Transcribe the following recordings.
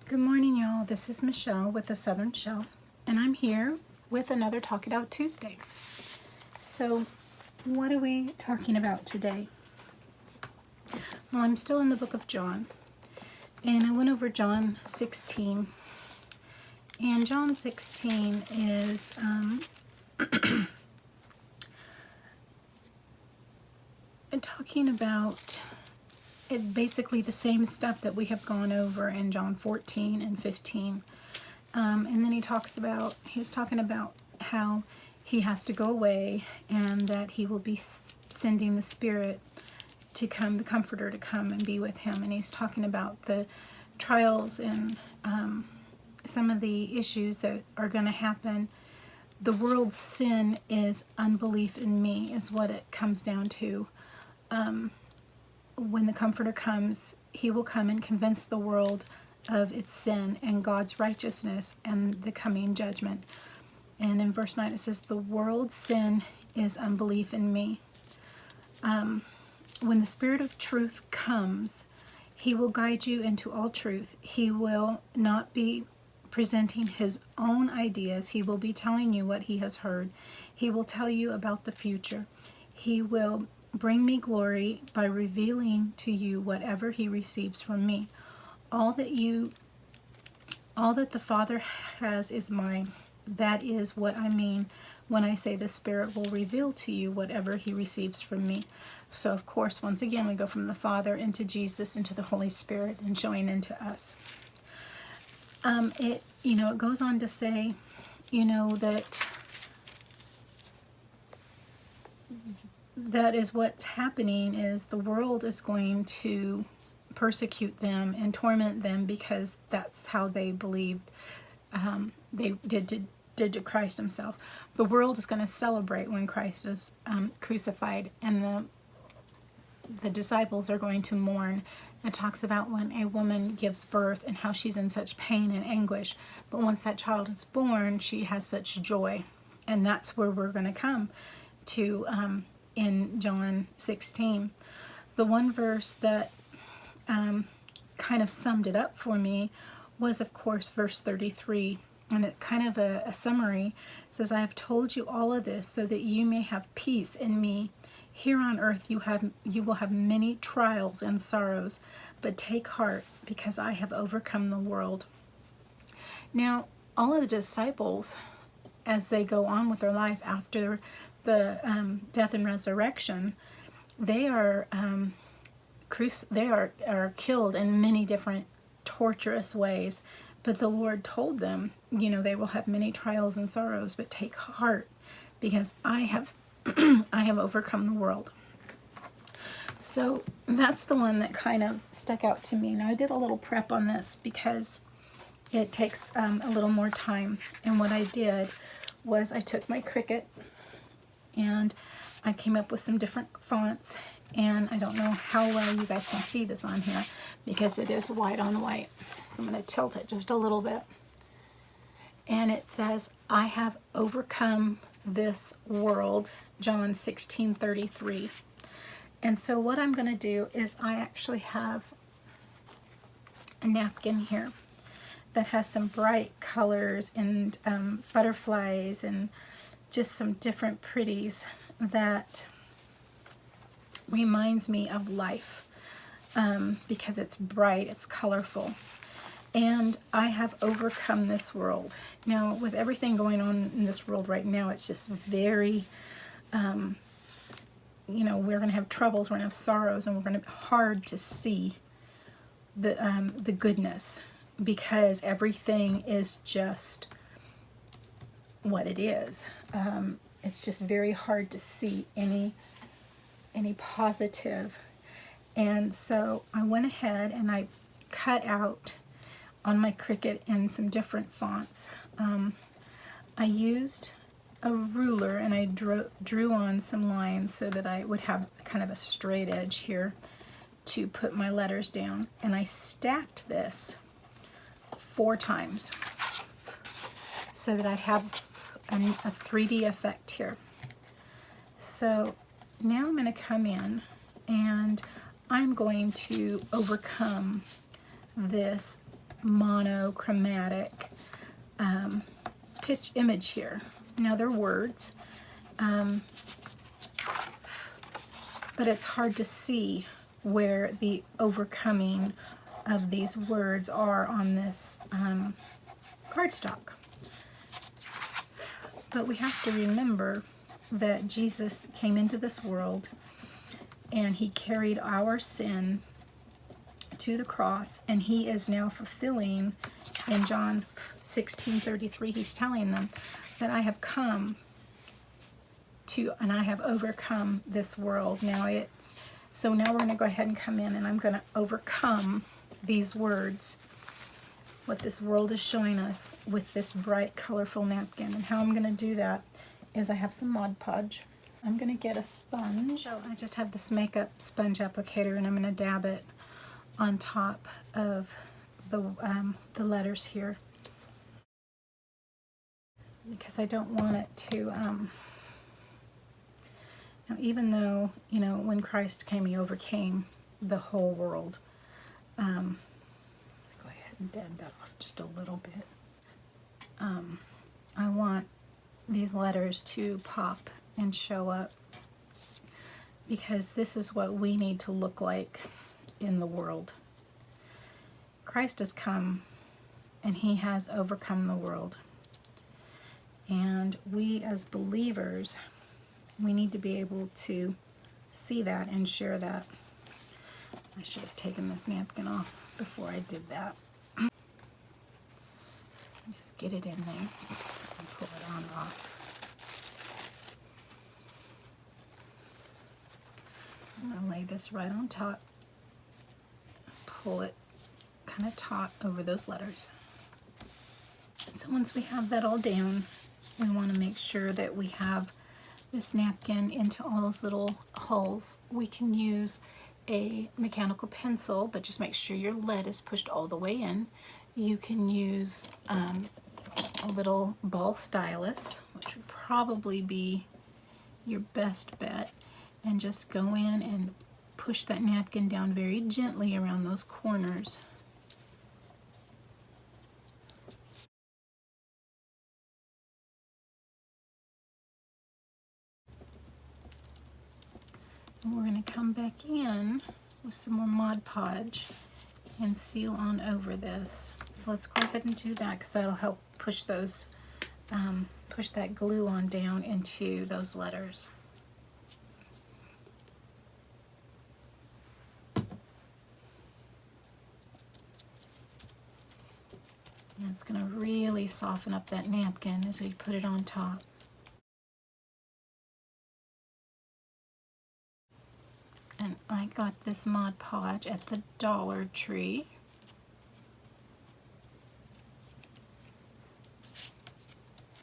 Good morning, y'all. This is Michelle with the Southern Shell, and I'm here with another Talk It Out Tuesday. So, what are we talking about today? Well, I'm still in the book of John, and I went over John 16. And John 16 is talking about basically the same stuff that we have gone over in John 14 and 15. And then he's talking about how he has to go away and that he will be sending the Spirit to come, the Comforter to come and be with him. And he's talking about the trials and some of the issues that are going to happen. The world's sin is unbelief in me, is what it comes down to. When the Comforter comes, he will come and convince the world of its sin and God's righteousness and the coming judgment. And in verse 9 it says, the world's sin is unbelief in me. When the Spirit of truth comes, he will guide you into all truth. He will not be presenting his own ideas. He will be telling you what he has heard. He will tell you about the future. He will bring me glory by revealing to you whatever he receives from me. All that the Father has is mine. That is what I mean when I say the Spirit will reveal to you whatever he receives from me. So of course, once again, we go from the Father into Jesus, into the Holy Spirit, and showing into us. It goes on to say, that is what's happening, is the world is going to persecute them and torment them because that's how they believed they did to Christ himself. The world is going to celebrate when Christ is crucified, and the disciples are going to mourn. It talks about when a woman gives birth and how she's in such pain and anguish, but once that child is born, she has such joy. And that's where we're going to come to in John 16. The one verse that kind of summed it up for me was, of course, verse 33. And it kind of a summary. It says, I have told you all of this so that you may have peace in me. Here on earth you will have many trials and sorrows, but take heart, because I have overcome the world. Now, all of the disciples, as they go on with their life after the death and resurrection, they are killed in many different torturous ways. But the Lord told them, they will have many trials and sorrows, but take heart, because I have I have overcome the world. So that's the one that kind of stuck out to me. Now, I did a little prep on this because it takes a little more time. And what I did was I took my Cricut and I came up with some different fonts. And I don't know how well you guys can see this on here because it is white on white. So I'm going to tilt it just a little bit. And it says, I have overcome this world, John 16:33. And so what I'm going to do is I actually have a napkin here that has some bright colors and butterflies and just some different pretties that reminds me of life because it's bright, it's colorful. And I have overcome this world. Now, with everything going on in this world right now, it's just very, we're going to have troubles, we're going to have sorrows, and we're going to be hard to see the goodness because everything is just what it is. It's just very hard to see any positive. And so I went ahead and I cut out on my Cricut in some different fonts. I used a ruler and I drew on some lines so that I would have kind of a straight edge here to put my letters down. And I stacked this 4 times so that I have a 3D effect here. So now I'm going to come in and I'm going to overcome this monochromatic pitch image here. Now they're words, but it's hard to see where the overcoming of these words are on this cardstock. But we have to remember that Jesus came into this world and he carried our sin to the cross, and he is now fulfilling in John 16:33, he's telling them that I have come to, and I have overcome this world. So now we're going to go ahead and come in, and I'm going to overcome these words, what this world is showing us, with this bright, colorful napkin. And how I'm going to do that is I have some Mod Podge. I'm going to get a sponge. So I just have this makeup sponge applicator, and I'm going to dab it on top of the letters here, because I don't want it to, now even though, you know, when Christ came, he overcame the whole world. Go ahead and dab that off just a little bit. I want these letters to pop and show up, because this is what we need to look like in the world. Christ has come and he has overcome the world. And we as believers, we need to be able to see that and share that. I should have taken this napkin off before I did that. Just get it in there and pull it on off. I'm going to lay this right on top. Pull it kind of taut over those letters. So once we have that all down, we want to make sure that we have this napkin into all those little holes. We can use a mechanical pencil, but just make sure your lead is pushed all the way in. You can use a little ball stylus, which would probably be your best bet, and just go in and push that napkin down very gently around those corners. And we're going to come back in with some more Mod Podge and seal on over this. So let's go ahead and do that, because that'll help push those, push that glue on down into those letters. And it's going to really soften up that napkin as we put it on top. And I got this Mod Podge at the Dollar Tree.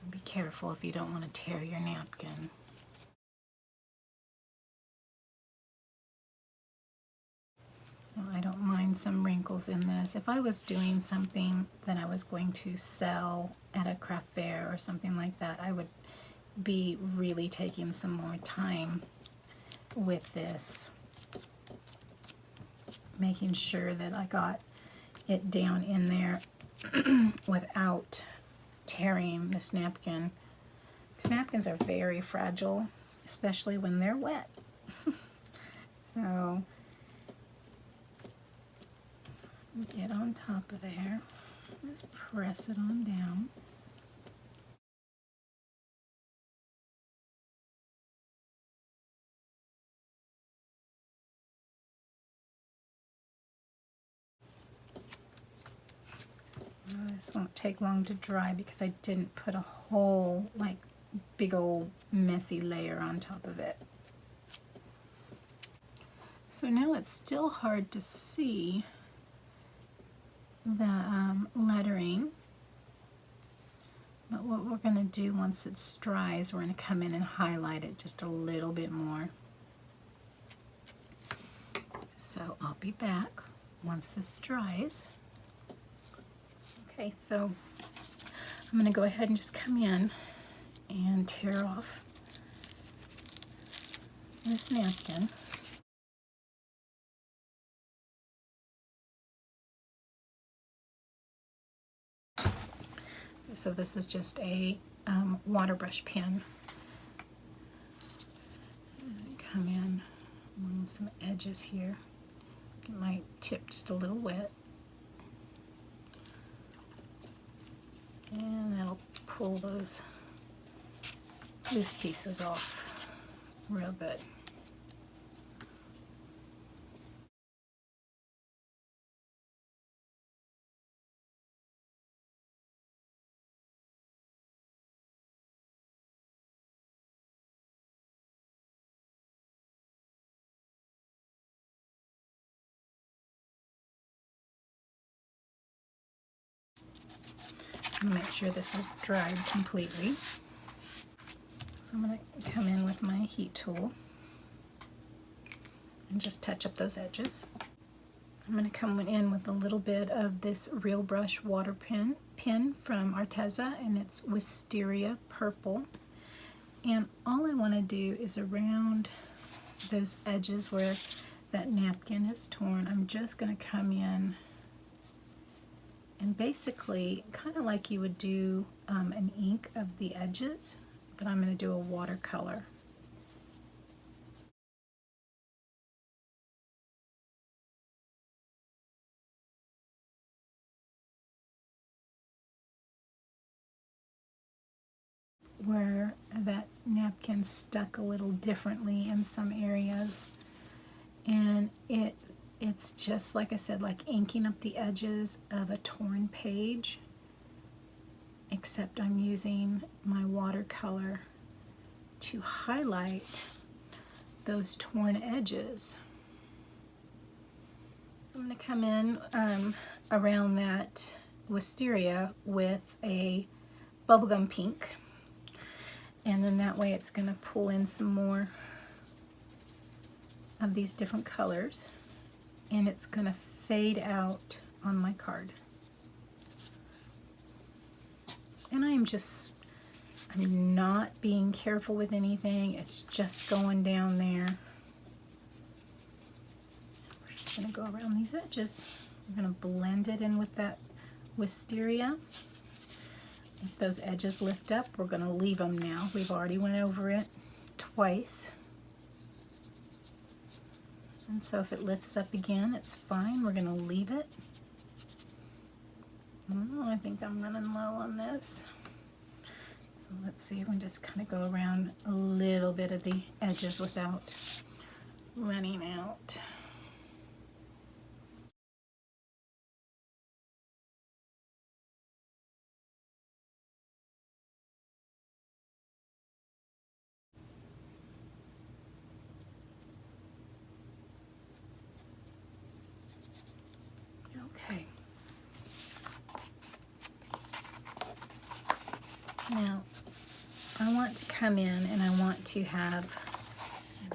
Be careful if you don't want to tear your napkin. Well, I don't mind some wrinkles in this. If I was doing something that I was going to sell at a craft fair or something like that, I would be really taking some more time with this, making sure that I got it down in there without tearing this napkin. These napkins are very fragile, especially when they're wet. So get on top of there, just press it on down. This won't take long to dry because I didn't put a whole, like, big old messy layer on top of it. So now it's still hard to see the lettering, but what we're going to do once it's dry is we're going to come in and highlight it just a little bit more. So I'll be back once this dries. Okay, so I'm going to go ahead and just come in and tear off this napkin. So this is just a water brush pen. Come in along some edges here. Get my tip just a little wet. And that'll pull those loose pieces off real good. Make sure this is dried completely. So I'm going to come in with my heat tool and just touch up those edges. I'm going to come in with a little bit of this Real Brush water pen from Arteza, and it's Wisteria Purple. And all I want to do is around those edges where that napkin is torn, I'm just going to come in and basically, kind of like you would do an ink of the edges, but I'm going to do a watercolor. Where that napkin stuck a little differently in some areas. And it's just, like I said, like inking up the edges of a torn page, except I'm using my watercolor to highlight those torn edges. So I'm going to come in around that wisteria with a bubblegum pink, and then that way it's going to pull in some more of these different colors, and it's going to fade out on my card. And I'm not being careful with anything, it's just going down there. We're just going to go around these edges. We're going to blend it in with that wisteria. If those edges lift up, we're going to leave them now. We've already went over it twice. And so if it lifts up again, it's fine. We're going to leave it. Oh, I think I'm running low on this. So let's see if we just kind of go around a little bit of the edges without running out. Okay. Now, I want to come in and I want to have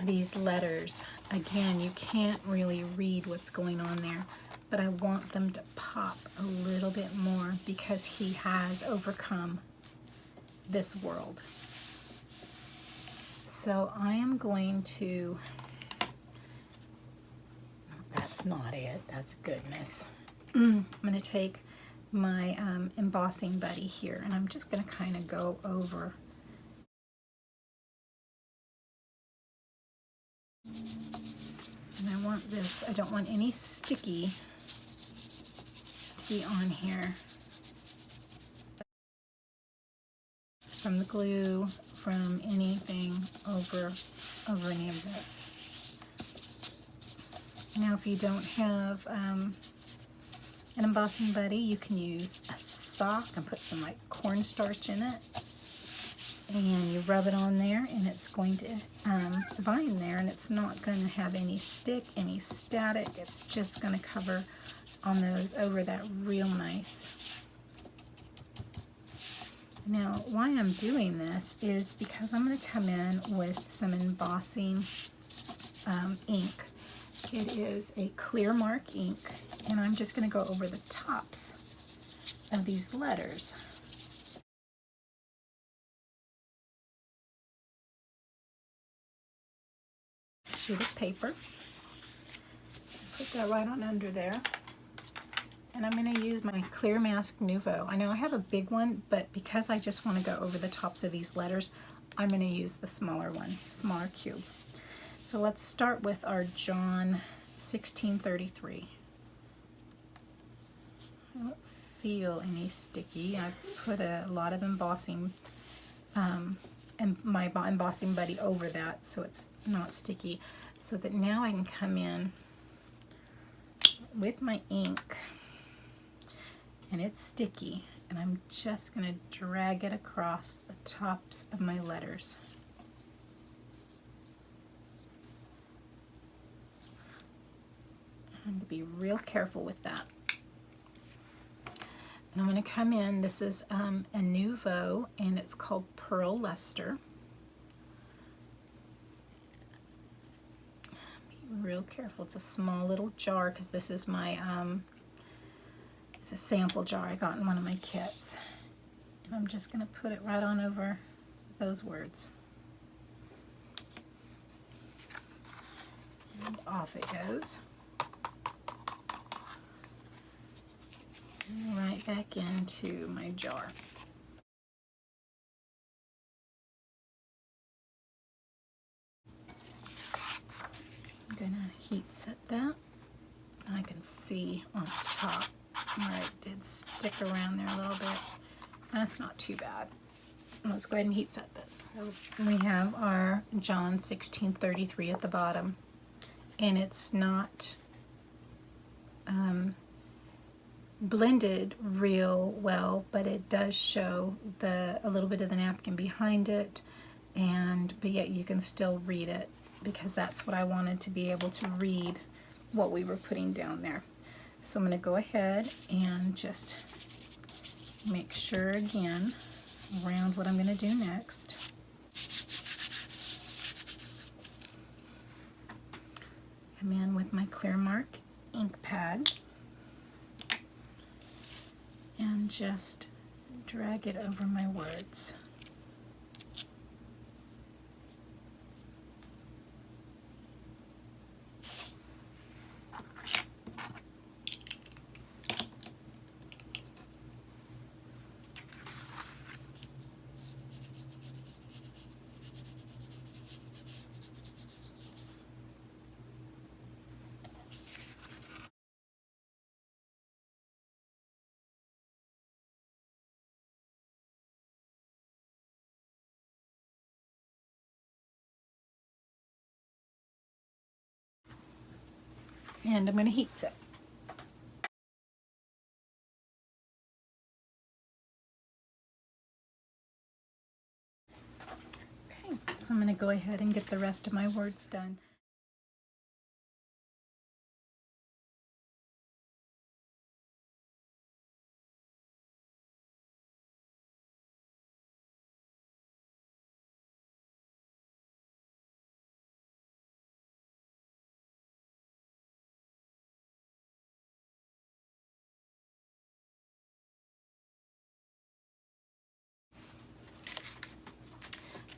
these letters. Again, you can't really read what's going on there, but I want them to pop a little bit more because he has overcome this world. So I am going to, that's not it, that's goodness. I'm going to take my embossing buddy here, and I'm just going to kind of go over. And I want this, I don't want any sticky to be on here from the glue, from anything over any of this. Now if you don't have an embossing buddy, you can use a sock and put some like cornstarch in it, and you rub it on there, and it's going to bind there, and it's not going to have any stick, any static. It's just going to cover on those over that real nice. Now why I'm doing this is because I'm going to come in with some embossing ink. It is a clear mark ink, and I'm just going to go over the tops of these letters. Sheet of paper. Put that right on under there. And I'm going to use my Clear Mask Nouveau. I know I have a big one, but because I just want to go over the tops of these letters, I'm going to use the smaller one, smaller cube. So let's start with our John 1633. I don't feel any sticky. I put a lot of embossing and my embossing buddy over that so it's not sticky. So that now I can come in with my ink, and it's sticky, and I'm just going to drag it across the tops of my letters. I'm going to be real careful with that. And I'm going to come in, this is a Nouveau, and it's called Pearl Luster. Be real careful, it's a small little jar because this is my, it's a sample jar I got in one of my kits. And I'm just going to put it right on over those words. And off it goes. Right back into my jar. I'm gonna heat set that. I can see on top where it did stick around there a little bit. That's not too bad. Let's go ahead and heat set this. So we have our John 1633 at the bottom, and it's not blended real well, but it does show a little bit of the napkin behind it, but yet you can still read it, because that's what I wanted, to be able to read what we were putting down there. So I'm going to go ahead and just make sure again around what I'm going to do next. Come in with my Clear Mark ink pad and just drag it over my words. And I'm going to heat set. Okay, so I'm going to go ahead and get the rest of my words done.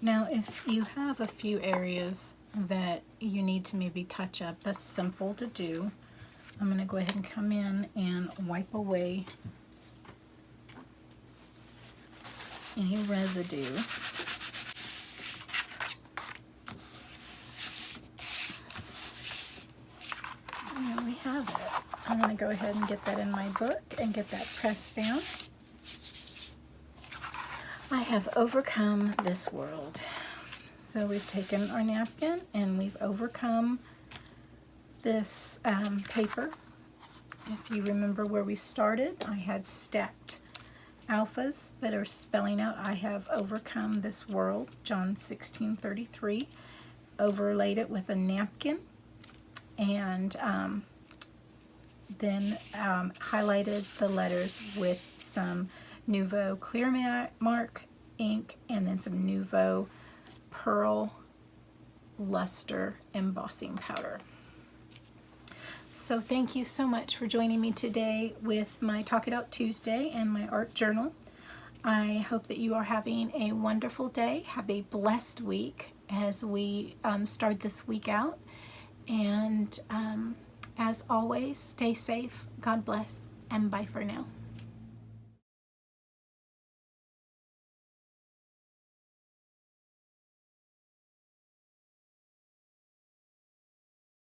Now, if you have a few areas that you need to maybe touch up, that's simple to do. I'm going to go ahead and come in and wipe away any residue. And there we have it. I'm going to go ahead and get that in my book and get that pressed down. I have overcome this world. So we've taken our napkin and we've overcome this paper. If you remember where we started, I had stacked alphas that are spelling out I have overcome this world, John 1633. Overlaid it with a napkin, and then highlighted the letters with some Nouveau Clear Mark ink and then some Nouveau Pearl Luster embossing powder. So thank you so much for joining me today with my Talk It Out Tuesday and my art journal. I hope that you are having a wonderful day. Have a blessed week as we start this week out. And as always, stay safe. God bless. and bye for now.